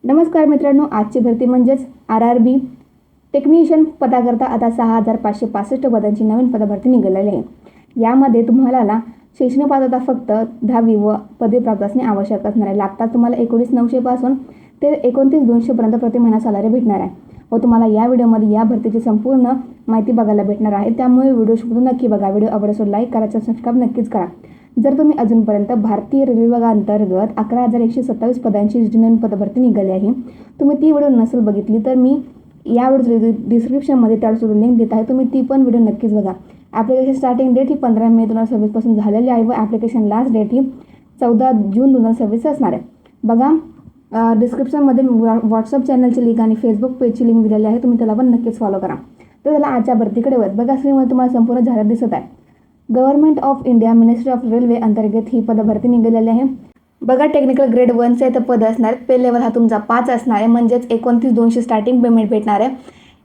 नमस्कार मित्रांनो, आजची भरती म्हणजेच RRB टेक्निशियन पदाकरता आता 6565 पदांची नवीन पदभरती निघालेली आहे। यामध्ये तुम्हाला शैक्षणिक पात्रता फक्त 10वी व पदवी प्राप्त असणे आवश्यक असणार आहे। लागतात तुम्हाला 19,900 पासून ते 29,200 पर्यंत प्रति महिना सॅलरी भेटणार आहे व तुम्हाला या व्हिडिओमध्ये या भरतीची संपूर्ण माहिती बघायला भेटणार आहे। त्यामुळे व्हिडिओ शेवटपर्यंत नक्की बघा। व्हिडिओ आवडल्यास लाईक करा, सबस्क्राइब नक्कीच करा। जर तुम्ही अजूनपर्यंत भारतीय रेल्वे विभागाअंतर्गत 11,127 पदांची जी नवीन पदभरती निघाली आहे, तुम्ही ती व्हिडिओ नसेल बघितली तर मी या व्हिडिओ डिस्क्रिप्शनमध्ये त्यावर लिंक देत आहे, तुम्ही ती पण व्हिडिओ नक्कीच बघा। ॲप्लिकेशन स्टार्टिंग डेट ही 15 मे 2026 पासून झालेली आहे व ॲप्लिकेशन लास्ट डेट ही 14 जून 2026 असणार आहे। बघा, डिस्क्रिप्शनमध्ये व्हॉट्सअप चॅनलची लिंक आणि फेसबुक पेजची लिंक दिलेली आहे, तुम्ही त्याला पण नक्कीच फॉलो करा। तर त्याला आजच्या भरतीकडे वळत बघा, स्क्रीनवर तुम्हाला संपूर्ण जाहिरात दिसत आहे। Government of India ministry of railway अंतर्गत ही पदभरती निघालेली आहे। बघा, टेक्निकल ग्रेड 1चे इथं पद असणार आहेत। पे लेवल हा तुमचा 5 असणार आहे, म्हणजेच 29,200 स्टार्टिंग पेमेंट भेटणार आहे।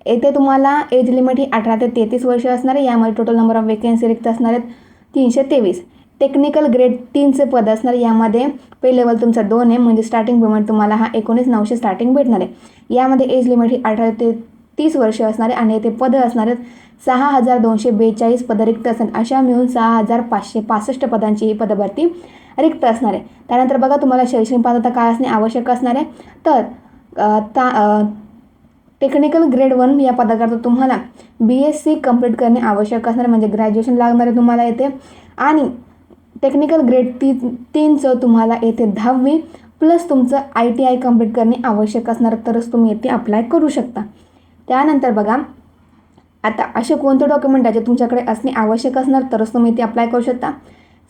येथे तुम्हाला एज लिमिट ही 18 ते 33 वर्ष असणार आहे। यामध्ये टोटल नंबर ऑफ वेकेन्सी रिक्त असणार आहेत 323। टेक्निकल ग्रेड 3चे पद असणार, यामध्ये पे लेवल तुमचा 2 आहे, म्हणजे स्टार्टिंग पेमेंट तुम्हाला हा 19,900 स्टार्टिंग भेटणार आहे। यामध्ये एज लिमिट ही 18 ते 30 वर्ष असणार आहे आणि येथे पद असणार आहेत 6,242 पद रिक्त असतात। अशा मिळून 6,565 पदांची ही पदभरती रिक्त असणार आहे। त्यानंतर बघा, तुम्हाला शैक्षणिक पात्रता काय असणे आवश्यक असणार आहे, तर टेक्निकल ग्रेड 1 या पदाकरता तुम्हाला BSc कंप्लीट करणे आवश्यक असणार, म्हणजे ग्रॅज्युएशन लागणार आहे तुम्हाला येथे। आणि टेक्निकल ग्रेड 3चं तुम्हाला येथे 10वी प्लस तुमचं ITI कंप्लीट करणे आवश्यक असणार, तरच तुम्ही येथे अप्लाय करू शकता। त्यानंतर बघा, आता असे कोणते डॉक्युमेंट आहे जे तुमच्याकडे असणे आवश्यक असणार, तरच तुम्ही इथे अप्लाय करू शकता।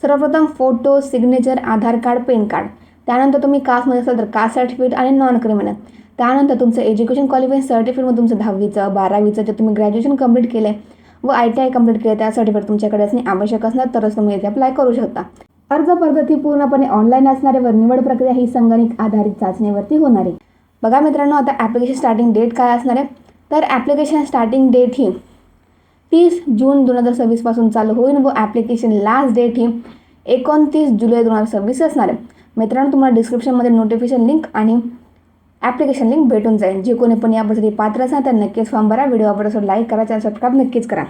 सर्वप्रथम फोटो, सिग्नेचर, आधार कार्ड, पॅन कार्ड। त्यानंतर तुम्ही कास्टमध्ये असाल तर कास्ट सर्टिफिकेट आणि नॉन क्रिमिनल। त्यानंतर तुमचं एज्युकेशन क्वालिफिकेशन सर्टिफिकेटमध्ये तुमचं 10वीचं 12वीचं जे तुम्ही ग्रॅज्युएशन कंप्लीट केलं आहे व ITI कंप्लीट केलं त्या सर्टिफिकेट तुमच्याकडे असणे आवश्यक असणार, तरच तुम्ही इथे अप्लाय करू शकता। अर्ज पद्धती पूर्णपणे ऑनलाईन असणार आहे व निवड प्रक्रिया ही संगणक आधारित चाचणीवरती होणार आहे। बघा मित्रांनो, आता ॲप्लिकेशन स्टार्टिंग डेट काय असणार आहे, तर ॲप्लिकेशन स्टार्टिंग डेट ही 30 जून 2026 पासून चालू होईल व ॲप्लिकेशन लास्ट डेट ही 29 जुलै 2026 असणार आहे। मित्रांनो, तुम्हाला डिस्क्रिप्शनमध्ये नोटिफिकेशन लिंक आणि ॲप्लिकेशन लिंक भेटून जाईल। जे कोणी पण याबद्दल पात्र असेल तर नक्कीच फॉर्म भरा। व्हिडिओ आवडल्यास लाईक करा, चॅनल सबस्क्राइब नक्कीच करा।